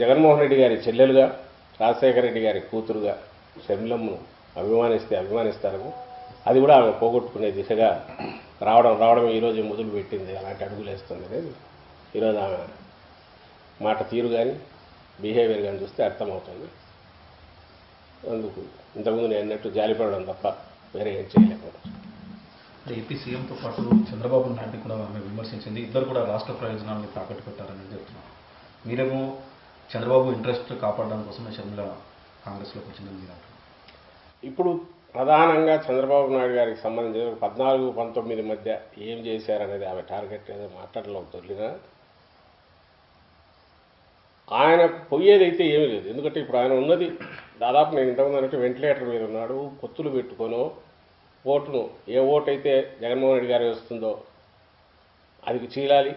జగన్మోహన్ రెడ్డి గారి చెల్లెలుగా, రాజశేఖర రెడ్డి గారి కూతురుగా షర్మిలమ్మను అభిమానిస్తారని, అది కూడా ఆమె పోగొట్టుకునే దిశగా రావడం ఈరోజు మొదలు పెట్టింది, అలాంటి అడుగులు వేస్తుంది అనేది ఈరోజు ఆమె మాట తీరు కానీ బిహేవియర్ కానీ చూస్తే అర్థమవుతుంది. అందుకు ఇంతకుముందు నేను అన్నట్టు జాలిపడడం తప్ప వేరే ఏం చేయలేకపోవచ్చు. ఏపీ సీఎంతో పాటు చంద్రబాబు నాయుడు కూడా ఆమె విమర్శించింది. ఇద్దరు కూడా రాష్ట్ర ప్రయోజనాలను తాకట్టు పెట్టారని చెప్తున్నారు. మీరేమో చంద్రబాబు ఇంట్రెస్ట్ కాపాడడం కోసమే షర్మిల కాంగ్రెస్లోకి వచ్చిందని మీరు అంటున్నారు. ఇప్పుడు ప్రధానంగా చంద్రబాబు నాయుడు గారికి సంబంధించిన 14-19 మధ్య ఏం చేశారనేది ఆమె టార్గెట్ ఏదో మాట్లాడలో తొలిగా ఆయన పోయేదైతే ఏమీ లేదు. ఎందుకంటే ఇప్పుడు ఆయన ఉన్నది దాదాపు నేను ఇంతకుముందు అన్నట్టు వెంటిలేటర్ మీద ఉన్నాడు. పొత్తులు పెట్టుకోను ఓటును ఏ ఓటు అయితే జగన్మోహన్ రెడ్డి గారు వస్తుందో అది చీలాలి,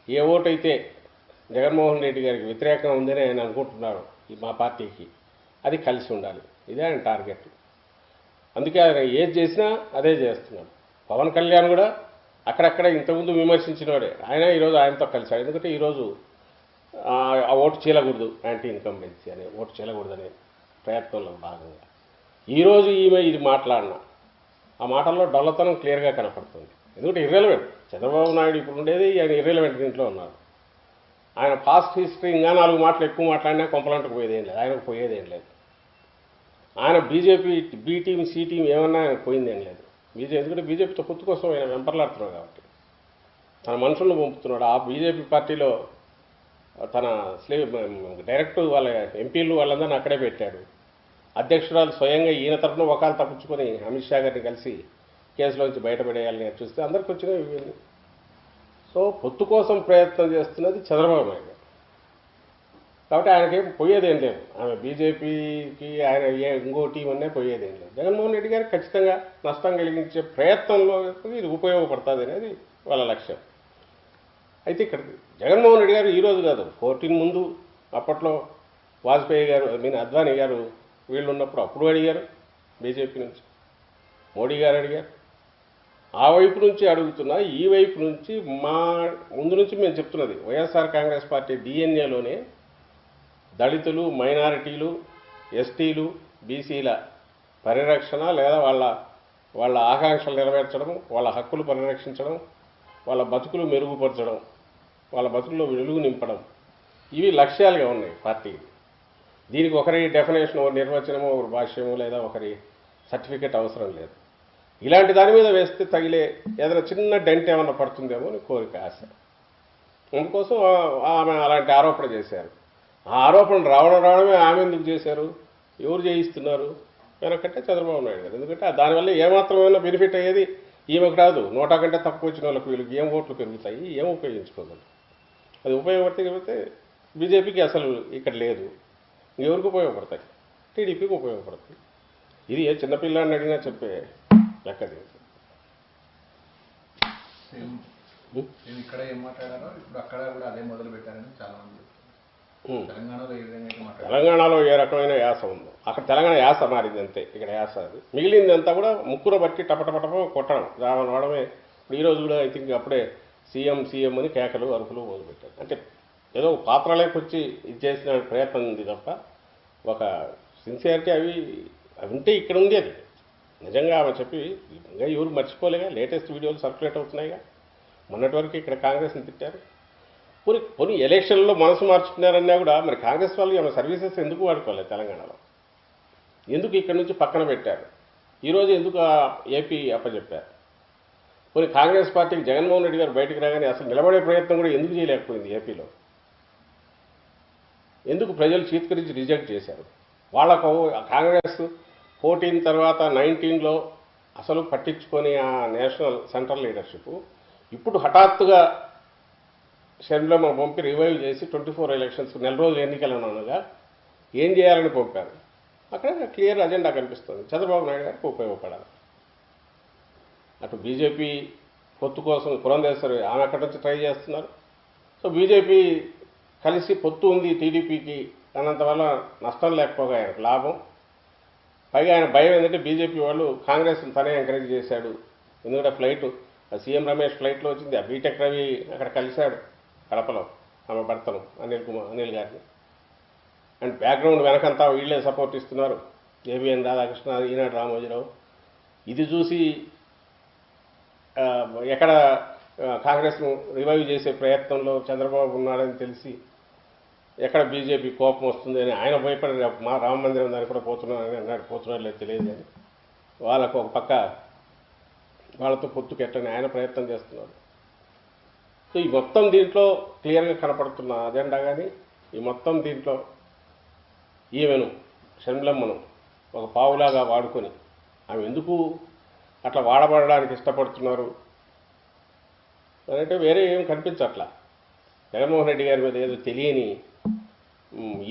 ఏ ఓటు అయితే జగన్మోహన్ రెడ్డి గారికి వ్యతిరేకంగా ఉందని ఆయన అనుకుంటున్నారు మా పార్టీకి, అది కలిసి ఉండాలి. ఇదే ఆయన టార్గెట్. అందుకే ఆయన ఏది చేసినా అదే చేస్తున్నాడు. పవన్ కళ్యాణ్ కూడా అక్కడక్కడ ఇంతకుముందు విమర్శించినవాడే, ఆయన ఈరోజు ఆయనతో కలిశాడు. ఎందుకంటే ఈరోజు ఆ ఓటు చీలకూడదు, యాంటీ ఇన్కంబెన్సీ అనే ఓటు చీలకూడదనే ప్రయత్నంలో భాగంగా ఈరోజు ఈమె ఇది మాట్లాడిన ఆ మాటల్లో డొల్లతనం క్లియర్గా కనపడుతుంది. ఎందుకంటే ఇర్రెలవెంట్ చంద్రబాబు నాయుడు ఇప్పుడు ఉండేది ఆయన ఇర్రెలవెంట్ దీంట్లో ఉన్నారు. ఆయన పాస్ట్ హిస్టరీ ఇంకా 4 మాటలు ఎక్కువ మాట్లాడినా కొంపలంటకు పోయేదేం లేదు, ఆయనకు పోయేదేం లేదు. ఆయన BJP B team C team ఏమన్నా ఆయన పోయిందేం లేదు. ఎందుకంటే బీజేపీతో పొత్తు కోసం ఆయన వెంపర్లాడుతున్నాడు కాబట్టి తన మనుషులను పంపుతున్నాడు. ఆ బీజేపీ పార్టీలో తన డైరెక్ట్ వాళ్ళ ఎంపీలు వాళ్ళందరినీ అక్కడే పెట్టాడు. అధ్యక్షురాలు స్వయంగా ఈయన తరఫున ఒకళ్ళు తప్పించుకొని అమిత్ షా గారిని కలిసి కేసులోంచి బయటపడేయాలని చూస్తే అందరికి వచ్చినాయి ఇవన్నీ. సో పొత్తు కోసం ప్రయత్నం చేస్తున్నది చంద్రబాబు నాయుడు కాబట్టి ఆయనకేం పోయేదేం లేదు. ఆమె బీజేపీకి ఆయన ఇంకో టీం అనే పోయేదేం లేదు. జగన్మోహన్ రెడ్డి గారికి ఖచ్చితంగా నష్టం కలిగించే ప్రయత్నంలో ఇది ఉపయోగపడుతుంది అనేది వాళ్ళ లక్ష్యం. అయితే ఇక్కడ జగన్మోహన్ రెడ్డి గారు ఈరోజు కాదు, 14 ముందు అప్పట్లో వాజ్పేయి గారు అద్వానీ గారు వీళ్ళు ఉన్నప్పుడు అప్పుడు అడిగారు, బీజేపీ నుంచి మోడీ గారు అడిగారు. ఆ వైపు నుంచి అడుగుతున్నా, ఈ వైపు నుంచి మా ముందు నుంచి మేము చెప్తున్నది వైఎస్ఆర్ కాంగ్రెస్ పార్టీ డిఎన్ఏలోనే దళితులు, మైనారిటీలు, ఎస్టీలు, బీసీల పరిరక్షణ లేదా వాళ్ళ ఆకాంక్షలు నెరవేర్చడం, వాళ్ళ హక్కులు పరిరక్షించడం, వాళ్ళ బతుకులు మెరుగుపరచడం, వాళ్ళ బతుకుల్లో వెలుగు నింపడం, ఇవి లక్ష్యాలుగా ఉన్నాయి పార్టీకి. దీనికి ఒకరి డెఫినేషన్, ఒక నిర్వచనమో, ఒక భాష్యమో లేదా ఒకరి సర్టిఫికెట్ అవసరం లేదు. ఇలాంటి దాని మీద వేస్తే తగిలే ఏదైనా చిన్న డెంట్ ఏమన్నా పడుతుందేమో అని కోరిక, ఆశ. అందుకోసం ఆమె అలాంటి ఆరోపణ చేశారు. ఆ ఆరోపణ రావడమే ఆమె ఎందుకు చేశారు, ఎవరు చేయిస్తున్నారు వెనకంటే చంద్రబాబు నాయుడు గారు. ఎందుకంటే దానివల్ల ఏమాత్రమైనా బెనిఫిట్ అయ్యేది ఈమెకు రాదు. 100 కంటే తక్కువ వచ్చిన వాళ్ళకి వీళ్ళకి ఏం ఓట్లు పెరుగుతాయి, ఏం ఉపయోగించుకోగలరు. అది ఉపయోగపడితే బీజేపీకి అసలు ఇక్కడ లేదు, ఎవరికి ఉపయోగపడతాయి, టీడీపీకి ఉపయోగపడతాయి. ఇది ఏ చిన్నపిల్లాన్ని అడిగినా చెప్పే లెక్కది. ఇక్కడ ఏం మాట్లాడారో ఇప్పుడు అక్కడ కూడా అదే మొదలు పెట్టారని చాలా మంది. తెలంగాణలో ఏ రకమైన యాస ఉందో అక్కడ తెలంగాణ యాస మారింది అంతే. ఇక్కడ యాస అది మిగిలింది అంతా కూడా ముక్కును బట్టి టపటపటప కొట్టడం రావడమే. ఇప్పుడు ఈరోజు కూడా ఐ థింక్ అప్పుడే సీఎం అని కేకలు అరుపులు మొదలుపెట్టారు. అంటే ఏదో పాత్రలోకి వచ్చి ఇది చేసిన ప్రయత్నం ఉంది తప్ప ఒక సిన్సియారిటీ అవి ఉంటే ఇక్కడ ఉంది. అది నిజంగా ఆమె చెప్పి ఇంకా ఎవరు మర్చిపోలేగా, లేటెస్ట్ వీడియోలు సర్క్యులేట్ అవుతున్నాయిగా. మొన్నటి వరకు ఇక్కడ కాంగ్రెస్ని తిట్టారు. పోనీ ఎలక్షన్లో మనసు మార్చుకున్నారన్నా కూడా మరి కాంగ్రెస్ వాళ్ళు ఏమైనా సర్వీసెస్ ఎందుకు వాడుకోలేదు తెలంగాణలో, ఎందుకు ఇక్కడ నుంచి పక్కన పెట్టారు, ఈరోజు ఎందుకు ఏపీ అప్పచెప్పారు. పోనీ కాంగ్రెస్ పార్టీకి జగన్మోహన్ రెడ్డి గారు బయటకు రాగానే అసలు నిలబడే ప్రయత్నం కూడా ఎందుకు చేయలేకపోయింది ఏపీలో, ఎందుకు ప్రజలు చీత్కరించి రిజెక్ట్ చేశారు. వాళ్ళకు కాంగ్రెస్ 14 తర్వాత 19లో అసలు పట్టించుకొని ఆ నేషనల్ సెంట్రల్ లీడర్షిప్ ఇప్పుడు హఠాత్తుగా షర్మిలమ్మ పంపి రివైవ్ చేసి 24 ఎలక్షన్స్ నెల రోజులు ఎన్నికలను అనగా ఏం చేయాలని పంపారు. అక్కడ క్లియర్ అజెండా కనిపిస్తుంది, చంద్రబాబు నాయుడు గారికి ఉపయోగపడాలి. అటు బీజేపీ పొత్తు కోసం పురంధేశ్వరి ఆమె అక్కడి నుంచి ట్రై చేస్తున్నారు. సో బీజేపీ కలిసి పొత్తు ఉంది టీడీపీకి అన్నంతవల్ల నష్టం లేకపోగా ఆయనకు లాభం. పైగా ఆయన భయం ఏంటంటే బీజేపీ వాళ్ళు కాంగ్రెస్ని తనే ఎంకరేజ్ చేశాడు. ఎందుకంటే ఫ్లైట్ సీఎం రమేష్ ఫ్లైట్లో వచ్చింది, ఆ బీటెక్ రవి అక్కడ కలిశాడు కడపలో ఆమె భర్తను అనిల్ గారిని. అండ్ బ్యాక్గ్రౌండ్ వెనకంతా వీళ్ళే సపోర్ట్ ఇస్తున్నారు. ఏబిఎన్ రాధాకృష్ణ, ఈనాడు రామోజీరావు. ఇది చూసి ఎక్కడ కాంగ్రెస్ను రివైవ్ చేసే ప్రయత్నంలో చంద్రబాబు ఉన్నాడని తెలిసి ఎక్కడ బీజేపీ కోపం వస్తుంది అని ఆయన భయపడి మా రామ మందిరం దానికి కూడా పోతున్నారని అన్నాడు. పోతున్నాడు లేదు తెలియదు కానీ వాళ్ళకు ఒక పక్క వాళ్ళతో పొత్తుకెట్టని ఆయన ప్రయత్నం చేస్తున్నారు. సో ఈ మొత్తం దీంట్లో క్లియర్గా కనపడుతున్న అజెండా కానీ ఈ మొత్తం దీంట్లో ఈమెను షర్మిలమ్మను ఒక పావులాగా వాడుకొని ఆమె ఎందుకు అట్లా వాడబడడానికి ఇష్టపడుతున్నారు అంటే వేరే ఏం కనిపించట్లా. జగన్మోహన్ రెడ్డి గారి మీద ఏదో తెలియని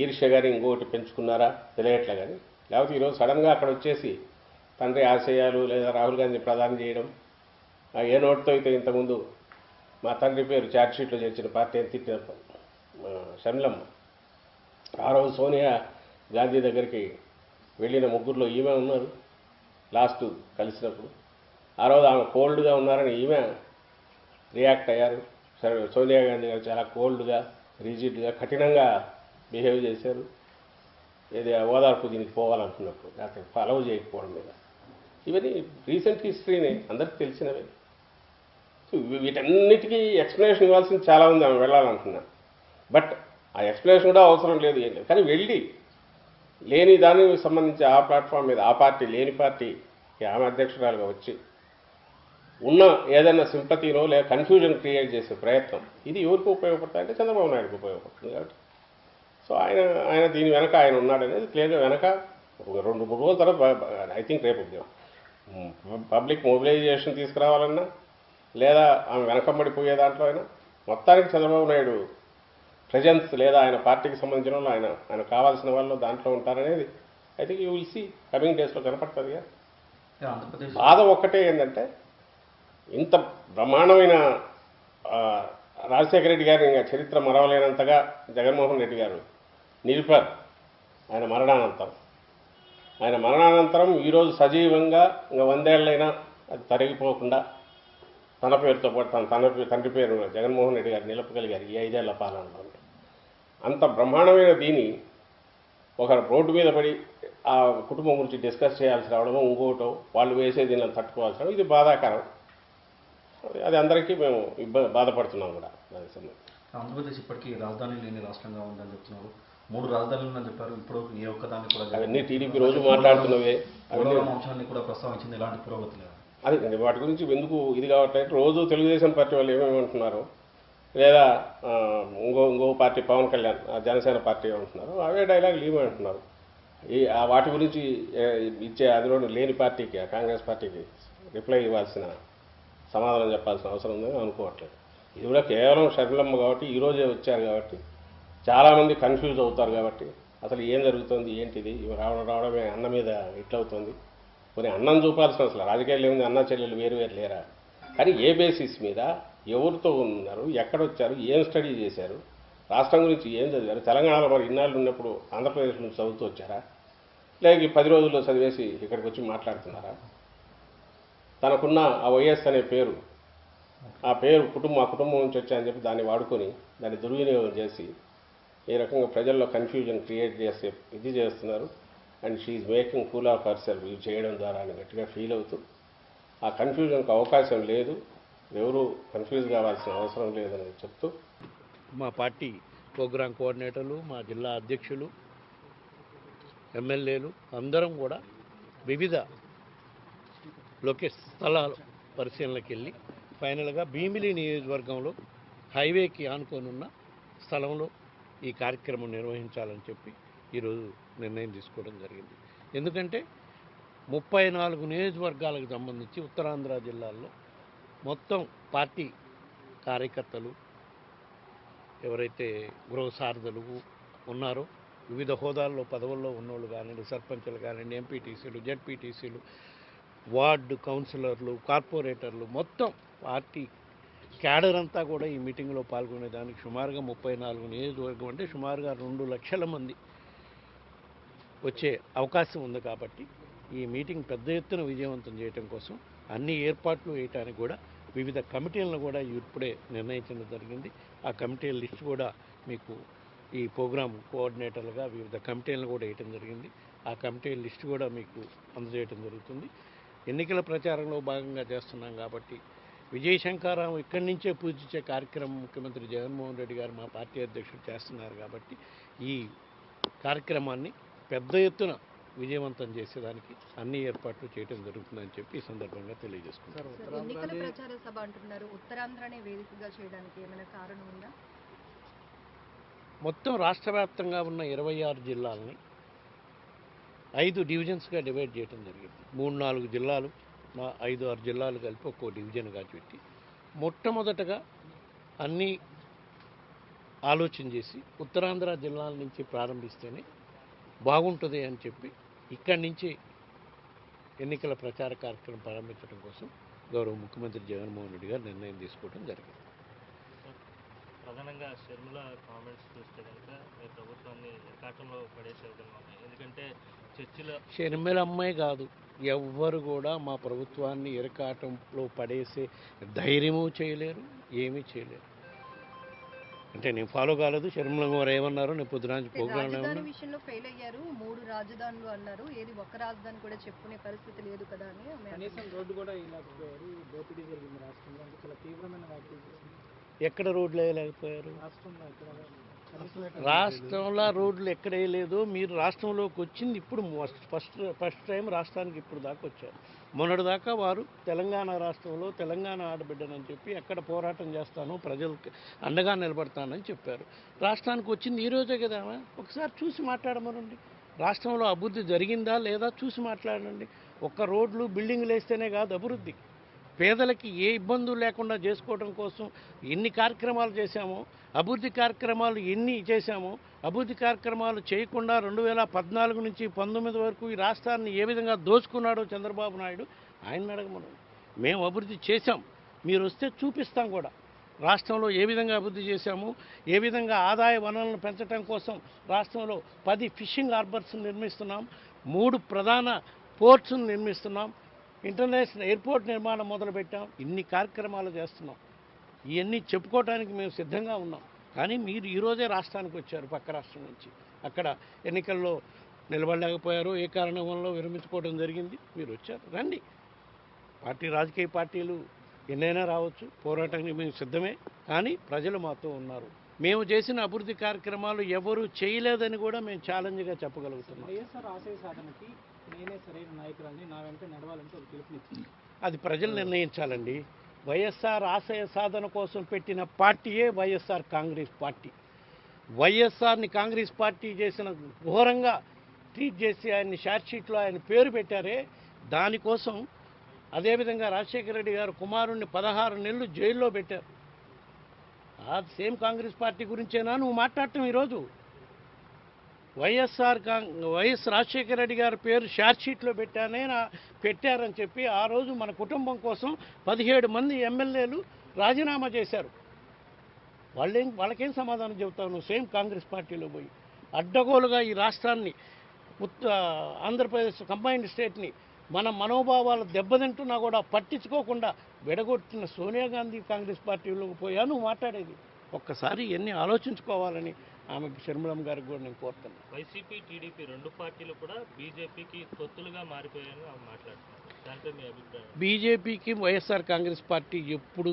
ఈర్ష్య గారి ఇంకొకటి పెంచుకున్నారా తెలియట్లే. కానీ లేకపోతే ఈరోజు సడన్గా అక్కడ వచ్చేసి తండ్రి ఆశయాలు లేదా రాహుల్ గాంధీ ప్రధాని చేయడం, ఏ నోటితో అయితే ఇంతకుముందు మా తండ్రి పేరు ఛార్జ్షీట్లో చేర్చిన పార్టీ అని తిట్టిన షర్మిలమ్మ ఆ రోజు సోనియా గాంధీ దగ్గరికి వెళ్ళిన ముగ్గురులో ఈమె ఉన్నారు. లాస్ట్ కలిసినప్పుడు ఆ రోజు ఆమె కోల్డ్గా ఉన్నారని ఈమె రియాక్ట్ అయ్యారు. సోనియా గాంధీ గారు చాలా కోల్డ్గా, రిజిడ్గా, కఠినంగా బిహేవ్ చేశారు. ఏది ఓదార్పు దీనికి పోవాలనుకున్నప్పుడు లేకపోతే ఫాలో చేయకపోవడం మీద. ఇవన్నీ రీసెంట్ హిస్టరీనే, అందరికీ తెలిసినవే. సో వీటన్నిటికీ ఎక్స్ప్లెనేషన్ ఇవ్వాల్సింది చాలా ఉంది. ఆమె వెళ్ళాలనుకున్నా, బట్ ఆ ఎక్స్ప్లెనేషన్ కూడా అవసరం లేదు, ఏం లేదు. కానీ వెళ్ళి లేని దానికి సంబంధించి ఆ ప్లాట్ఫామ్ మీద ఆ పార్టీ లేని పార్టీకి ఆమె అధ్యక్షురాలుగా వచ్చి ఉన్న ఏదైనా సింపతినో లేదా కన్ఫ్యూజన్ క్రియేట్ చేసే ప్రయత్నం ఇది ఎవరికి ఉపయోగపడతాయంటే చంద్రబాబు నాయుడుకి ఉపయోగపడుతుంది. కాబట్టి సో ఆయన దీని వెనక ఆయన ఉన్నాడనేది క్లియర్గా వెనక 2-3 రోజుల తర్వాత ఐ థింక్ రేపు పబ్లిక్ మొబిలైజేషన్ తీసుకురావాలన్నా లేదా ఆమె వెనకబడిపోయే దాంట్లో అయినా మొత్తానికి చంద్రబాబు నాయుడు ప్రెజెన్స్ లేదా ఆయన పార్టీకి సంబంధించిన వాళ్ళు ఆయన కావాల్సిన వాళ్ళు దాంట్లో ఉంటారనేది I think you will see coming డేస్లో కనపడుతుందిగా. ఆంధ్రప్రదేశ్ బాధ ఒక్కటే ఏంటంటే ఇంత బ్రహ్మాండమైన రాజశేఖర రెడ్డి గారు ఇంకా చరిత్ర మరవలేనంతగా జగన్మోహన్ రెడ్డి గారు నిలిపారు. ఆయన మరణానంతరం ఈరోజు సజీవంగా ఇంకా 100 ఏళ్ళైనా అది తరిగిపోకుండా తన పేరుతో పాటు తండ్రి పేరు జగన్మోహన్ రెడ్డి గారు నిలపగలిగారు ఈ 5 ఏళ్ల పాలనలో. అంత బ్రహ్మాండమైన దీన్ని ఒక రోడ్డు మీద పడి ఆ కుటుంబం గురించి డిస్కస్ చేయాల్సి రావడమో ఇంకోటో వాళ్ళు వేసే దీనిని తట్టుకోవాల్సి రావడం ఇది బాధాకరం. అది అందరికీ మేము బాధపడుతున్నాం కూడా దానికి సంబంధించి. ఆంధ్రప్రదేశ్ ఇప్పటికీ రాజధాని లేని రాష్ట్రంగా ఉందని చెప్తున్నారు. 3 రాజధానులు ఉందని చెప్పారు. ఇప్పుడు ఏ ఒక్కదాన్ని కూడా అవన్నీ టీడీపీ రోజు మాట్లాడుతున్నవే. అవన్నీ అంశాన్ని కూడా ప్రస్తావించింది, ఎలాంటి పురోగతి లేదు. అది వాటి గురించి ఎందుకు ఇది కావట్లేదు. రోజు తెలుగుదేశం పార్టీ వాళ్ళు ఏమేమంటున్నారు లేదా ఇంకో పార్టీ పవన్ కళ్యాణ్ జనసేన పార్టీ ఏమంటున్నారు అవే డైలాగులు ఏమంటున్నారు. వాటి గురించి ఇచ్చే అందులో లేని పార్టీకి కాంగ్రెస్ పార్టీకి రిప్లై ఇవ్వాల్సిన సమాధానం చెప్పాల్సిన అవసరం ఉందని అనుకోవట్లేదు. ఇది కూడా కేవలం షర్మిలమ్మ కాబట్టి ఈరోజే వచ్చారు కాబట్టి చాలామంది కన్ఫ్యూజ్ అవుతారు. కాబట్టి అసలు ఏం జరుగుతుంది ఏంటిది రావడమే అన్న మీద ఇట్లవుతుంది. కొన్ని అన్నం చూపాల్సిన అసలు రాజకీయాలు ఏముంది, అన్న చెల్లెలు వేరు లేరా. కానీ ఏ బేసిస్ మీద ఎవరితో ఉన్నారు, ఎక్కడొచ్చారు, ఏం స్టడీ చేశారు, రాష్ట్రం గురించి ఏం చదివారు, తెలంగాణలో మరి ఇన్నాళ్ళు ఉన్నప్పుడు ఆంధ్రప్రదేశ్ నుంచి చదువుతూ వచ్చారా, లేక 10 రోజుల్లో చదివేసి ఇక్కడికి వచ్చి మాట్లాడుతున్నారా. తనకున్న ఆ వైఎస్ అనే పేరు ఆ కుటుంబం నుంచి వచ్చాయని చెప్పి దాన్ని వాడుకొని దాన్ని దుర్వినియోగం చేసి ఈ రకంగా ప్రజల్లో కన్ఫ్యూజన్ క్రియేట్ చేసే ఇది చేస్తున్నారు. And she making fool of herself ఇది చేయడం ద్వారా అని గట్టిగా ఫీల్ అవుతూ ఆ కన్ఫ్యూజన్కి అవకాశం లేదు, ఎవరు కన్ఫ్యూజ్ కావాల్సిన అవసరం లేదని చెప్తూ మా పార్టీ ప్రోగ్రాం కోఆర్డినేటర్లు, మా జిల్లా అధ్యక్షులు, ఎమ్మెల్యేలు అందరం కూడా వివిధ స్థలాలు పరిశీలనకి వెళ్ళి ఫైనల్గా భీమిలి నియోజకవర్గంలో హైవేకి ఆనుకోనున్న స్థలంలో ఈ కార్యక్రమం నిర్వహించాలని చెప్పి ఈరోజు నిర్ణయం తీసుకోవడం జరిగింది. ఎందుకంటే 34 నియోజకవర్గాలకు సంబంధించి ఉత్తరాంధ్ర జిల్లాల్లో మొత్తం పార్టీ కార్యకర్తలు ఎవరైతే గృహ సారథులు ఉన్నారో వివిధ హోదాల్లో పదవుల్లో ఉన్నోళ్ళు కానివ్వండి, సర్పంచులు కానివ్వండి, ఎంపీటీసీలు, జెడ్పీటీసీలు, వార్డు కౌన్సిలర్లు, కార్పొరేటర్లు మొత్తం పార్టీ క్యాడర్ అంతా కూడా ఈ మీటింగ్లో పాల్గొనేదానికి సుమారుగా 34 నియోజకవర్గం అంటే సుమారుగా 2 లక్షల మంది వచ్చే అవకాశం ఉంది. కాబట్టి ఈ మీటింగ్ పెద్ద ఎత్తున విజయవంతం చేయడం కోసం అన్ని ఏర్పాట్లు చేయడానికి కూడా వివిధ కమిటీలను కూడా ఇప్పుడే నిర్ణయించడం జరిగింది. ఆ కమిటీల లిస్ట్ కూడా మీకు ఈ ప్రోగ్రాం కోఆర్డినేటర్లుగా వివిధ కమిటీలను కూడా వేయటం జరిగింది. ఆ కమిటీ లిస్ట్ కూడా మీకు అందజేయటం జరుగుతుంది. ఎన్నికల ప్రచారంలో భాగంగా చేస్తున్నాం కాబట్టి విజయ శంకరారం ఇక్కడి నుంచే పూజించే కార్యక్రమం ముఖ్యమంత్రి జగన్మోహన్ రెడ్డి గారు మా పార్టీ అధ్యక్షుడు చేస్తున్నారు కాబట్టి ఈ కార్యక్రమాన్ని పెద్ద ఎత్తున విజయవంతం చేసేదానికి అన్ని ఏర్పాట్లు చేయడం జరుగుతుందని చెప్పి ఈ సందర్భంగా తెలియజేసుకుంటారు. ఎన్నికల ప్రచార సభ అంటున్నారు, ఉత్తరాంధ్రనే వేదికగా చేయడానికి ఏమైనా కారణం ఉందా? మొత్తం రాష్ట్ర వ్యాప్తంగా ఉన్న 26 జిల్లాలని 5 డివిజన్స్గా డివైడ్ చేయడం జరిగింది. 3-4 జిల్లాలు 5-6 జిల్లాలు కలిపి ఒక్కో డివిజన్గా పెట్టి మొట్టమొదటగా అన్నీ ఆలోచన చేసి ఉత్తరాంధ్ర జిల్లాల నుంచి ప్రారంభిస్తేనే బాగుంటుంది అని చెప్పి ఇక్కడి నుంచి ఎన్నికల ప్రచార కార్యక్రమం ప్రారంభించడం కోసం గౌరవ ముఖ్యమంత్రి జగన్మోహన్ రెడ్డి గారు నిర్ణయం తీసుకోవడం జరిగింది. ప్రధానంగా షర్మిల కామెంట్స్ చూస్తే కనుక మీ ప్రభుత్వాన్ని ఎకాటంలో పడేసే విధంగా ఉన్నాయి. ఎందుకంటే చర్చిలో షర్మిల అమ్మాయి కాదు, ఎవ్వరు కూడా మా ప్రభుత్వాన్ని ఇరకాటంలో పడేసే ధైర్యము చేయలేరు, ఏమీ చేయలేరు. అంటే నేను ఫాలో కాలేదు. షర్మిల గారు ఏమన్నారు, నేను పొద్దున ప్రోగ్రాంలో రాజధాని విషయంలో ఫెయిల్ అయ్యారు, 3 రాజధానులు అన్నారు, ఏది ఒక్క రాజధాని కూడా చెప్పుకునే పరిస్థితి లేదు కదా అని. కనీసం రోడ్డు కూడా ఇలాగపోయారు, దోపిడీ జరిగింది రాష్ట్రంలో, అంటే చాలా తీవ్రమైన వ్యాఖ్యలు చేసింది. ఎక్కడ రోడ్లు వేయలేకపోయారు? రాష్ట్రంలో ఎక్కడ రాష్ట్రంలో రోడ్లు ఎక్కడ వేయలేదు. మీరు రాష్ట్రంలోకి వచ్చింది ఇప్పుడు ఫస్ట్ టైం రాష్ట్రానికి ఇప్పుడు దాకా వచ్చారు. మొన్నటి దాకా వారు తెలంగాణ రాష్ట్రంలో తెలంగాణ ఆడబిడ్డనని చెప్పి ఎక్కడ పోరాటం చేస్తాను, ప్రజలకు అండగా నిలబడతానని చెప్పారు. రాష్ట్రానికి వచ్చింది ఈ రోజే కదా. ఒకసారి చూసి మాట్లాడమనండి. రాష్ట్రంలో అభివృద్ధి జరిగిందా లేదా చూసి మాట్లాడండి. ఒక్క రోడ్లు బిల్డింగ్లు వేస్తేనే కాదు అభివృద్ధి. పేదలకి ఏ ఇబ్బందులు లేకుండా చేసుకోవడం కోసం ఎన్ని కార్యక్రమాలు చేశామో, అభివృద్ధి కార్యక్రమాలు ఎన్ని చేశామో, అభివృద్ధి కార్యక్రమాలు చేయకుండా 2014 నుంచి 19 వరకు ఈ రాష్ట్రాన్ని ఏ విధంగా దోచుకున్నాడో చంద్రబాబు నాయుడు ఆయన అడగమను. మేము అభివృద్ధి చేశాం, మీరు వస్తే చూపిస్తాం కూడా. రాష్ట్రంలో ఏ విధంగా అభివృద్ధి చేశాము, ఏ విధంగా ఆదాయ వనరులను పెంచడం కోసం రాష్ట్రంలో 10 ఫిషింగ్ హార్బర్స్ నిర్మిస్తున్నాం, 3 ప్రధాన పోర్ట్స్ను నిర్మిస్తున్నాం, ఇంటర్నేషనల్ ఎయిర్పోర్ట్ నిర్మాణం మొదలుపెట్టాం. ఇన్ని కార్యక్రమాలు చేస్తున్నాం. ఇవన్నీ చెప్పుకోవడానికి మేము సిద్ధంగా ఉన్నాం. కానీ మీరు ఈరోజే రాష్ట్రానికి వచ్చారు పక్క రాష్ట్రం నుంచి. అక్కడ ఎన్నికల్లో నిలబడలేకపోయారు, ఏ కారణం వల్ల విరమించుకోవడం జరిగింది. మీరు వచ్చారు, రండి. రాజకీయ పార్టీలు ఎన్నైనా రావచ్చు, పోరాటానికి మేము సిద్ధమే. కానీ ప్రజలు మాతో ఉన్నారు. మేము చేసిన అభివృద్ధి కార్యక్రమాలు ఎవరు చేయలేదని కూడా మేము ఛాలెంజ్గా చెప్పగలుగుతున్నాం. వైఎస్ఆర్ ఆశయ సాధనకి నేనే సరైన నాయకురాలని, నా వెంట నడవాలంటే ఒక పిలుపునిచ్చింది. అది ప్రజలు నిర్ణయించాలండి. వైఎస్ఆర్ ఆశయ సాధన కోసం పెట్టిన పార్టీయే వైఎస్ఆర్ కాంగ్రెస్ పార్టీ. వైఎస్ఆర్ని కాంగ్రెస్ పార్టీ చేసిన ఘోరంగా ట్రీట్ చేసి ఆయన్ని షార్ట్షీట్లో ఆయన పేరు పెట్టారే, దానికోసం అదేవిధంగా రాజశేఖర రెడ్డి గారు కుమారుణ్ణి 16 నెలలు జైల్లో పెట్టారు. ఆ సేమ్ కాంగ్రెస్ పార్టీ గురించేనా నువ్వు మాట్లాడటం ఈరోజు? వైఎస్ రాజశేఖర రెడ్డి గారి పేరు షార్ట్షీట్లో పెట్టారని చెప్పి ఆ రోజు మన కుటుంబం కోసం 17 మంది ఎమ్మెల్యేలు రాజీనామా చేశారు. వాళ్ళకేం సమాధానం చెబుతావు నువ్వు? సేమ్ కాంగ్రెస్ పార్టీలో పోయి అడ్డగోలుగా ఈ రాష్ట్రాన్ని ఆంధ్రప్రదేశ్ కంబైన్డ్ స్టేట్ని మన మనోభావాలు దెబ్బతింటున్నా కూడా పట్టించుకోకుండా విడగొట్టిన సోనియా గాంధీ కాంగ్రెస్ పార్టీలోకి పోయా నువ్వు మాట్లాడేది? ఒక్కసారి ఇవన్నీ ఆలోచించుకోవాలని ఆమె షర్మిలమ్మ గారికి కూడా నేను కోరుతున్నాను. వైసీపీ, టీడీపీ 2 పార్టీలు కూడా బీజేపీకి తొత్తులుగా మారిపోయాయని మాట్లాడుతున్నారు. దాంట్లో మీ అభిప్రాయం? బీజేపీకి వైఎస్ఆర్ కాంగ్రెస్ పార్టీ ఎప్పుడు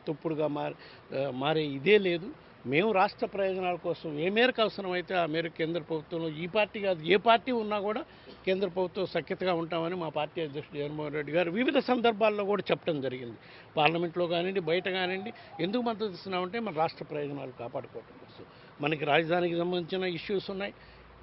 తొప్పుడుగా మారే ఇదే లేదు. మేము రాష్ట్ర ప్రయోజనాల కోసం ఏ మేరకు అవసరమైతే ఆ మేరకు కేంద్ర ప్రభుత్వంలో ఈ పార్టీ కాదు ఏ పార్టీ ఉన్నా కూడా కేంద్ర ప్రభుత్వం సఖ్యతగా ఉంటామని మా పార్టీ అధ్యక్షుడు జగన్మోహన్ రెడ్డి గారు వివిధ సందర్భాల్లో కూడా చెప్పడం జరిగింది. పార్లమెంట్లో కానివ్వండి, బయట కానివ్వండి. ఎందుకు మద్దతు ఇస్తున్నామంటే మన రాష్ట్ర ప్రయోజనాలు కాపాడుకోవడం కోసం. మనకి రాజధానికి సంబంధించిన ఇష్యూస్ ఉన్నాయి,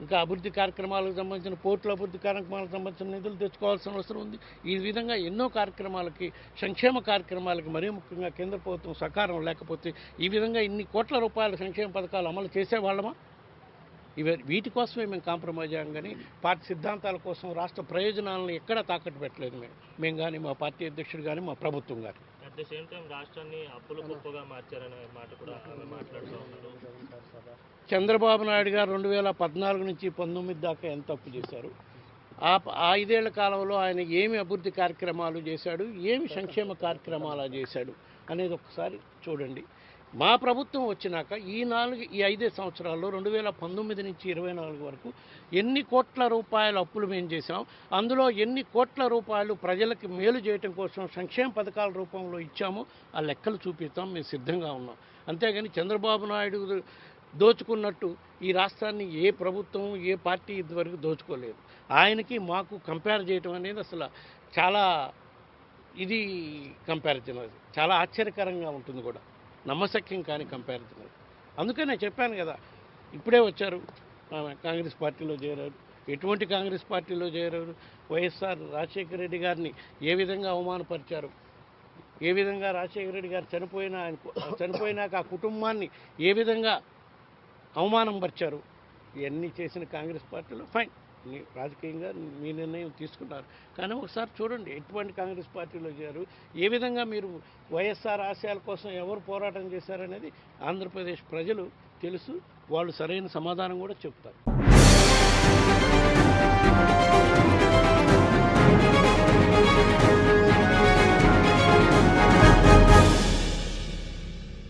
ఇంకా అభివృద్ధి కార్యక్రమాలకు సంబంధించిన పోర్టుల అభివృద్ధి కార్యక్రమాలకు సంబంధించిన నిధులు తెచ్చుకోవాల్సిన అవసరం ఉంది. ఈ విధంగా ఎన్నో కార్యక్రమాలకి, సంక్షేమ కార్యక్రమాలకి మరీ ముఖ్యంగా కేంద్ర ప్రభుత్వం సహకారం లేకపోతే ఈ విధంగా ఇన్ని కోట్ల రూపాయల సంక్షేమ పథకాలు అమలు చేసేవాళ్ళమా? వీటి కోసమే మేము కాంప్రమైజ్ అయ్యాం. కానీ పార్టీ సిద్ధాంతాల కోసం రాష్ట్ర ప్రయోజనాలను ఎక్కడా తాకట్టు పెట్టలేదు మేము కానీ, మా పార్టీ అధ్యక్షుడు కానీ, మా ప్రభుత్వం కానీ. అట్ ద సేమ్ టైం రాష్ట్రాన్ని అప్పుల కుప్పగా మార్చారనే మాట కూడా మాట్లాడుతూ ఉన్నారు. చంద్రబాబు నాయుడు గారు 2014 నుంచి 19 దాకా ఎంత అప్పు చేశారు? ఆ 5 ఏళ్ల కాలంలో ఆయన ఏమి అభివృద్ధి కార్యక్రమాలు చేశాడు, ఏమి సంక్షేమ కార్యక్రమాలు చేశాడు అనేది ఒకసారి చూడండి. మా ప్రభుత్వం వచ్చినాక ఈ 5 సంవత్సరాల్లో 2019 నుంచి 24 వరకు ఎన్ని కోట్ల రూపాయల అప్పులు మేము చేసాం, అందులో ఎన్ని కోట్ల రూపాయలు ప్రజలకు మేలు చేయటం కోసం సంక్షేమ పథకాల రూపంలో ఇచ్చామో ఆ లెక్కలు చూపిస్తాం, మేము సిద్ధంగా ఉన్నాం. అంతేగాని చంద్రబాబు నాయుడు దోచుకున్నట్టు ఈ రాష్ట్రాన్ని ఏ ప్రభుత్వం ఏ పార్టీ ఇంతవరకు దోచుకోలేదు. ఆయనకి మాకు కంపేర్ చేయటం అనేది అసలు చాలా ఇది కంపారిజన్, అది చాలా ఆశ్చర్యకరంగా ఉంటుంది కూడా, నమ్మశక్యం కాని కంపారిజన్. అందుకే నేను చెప్పాను కదా, ఇప్పుడే వచ్చారు కాంగ్రెస్ పార్టీలో చేరారు. ఎటువంటి కాంగ్రెస్ పార్టీలో చేరారు? వైఎస్ఆర్ రాజశేఖర రెడ్డి గారిని ఏ విధంగా అవమానపరిచారు, ఏ విధంగా రాజశేఖర రెడ్డి గారు చనిపోయినాక ఆ కుటుంబాన్ని ఏ విధంగా అవమానం పరిచారు, ఇవన్నీ చేసిన కాంగ్రెస్ పార్టీలో ఫైన్, రాజకీయంగా మీ నిర్ణయం తీసుకున్నారు. కానీ ఒకసారి చూడండి ఎటువంటి కాంగ్రెస్ పార్టీలో చేరారు, ఏ విధంగా మీరు వైఎస్ఆర్ ఆశయాల కోసం ఎవరు పోరాటం చేశారనేది ఆంధ్రప్రదేశ్ ప్రజలు తెలుసు, వాళ్ళు సరైన సమాధానం కూడా చెప్తారు.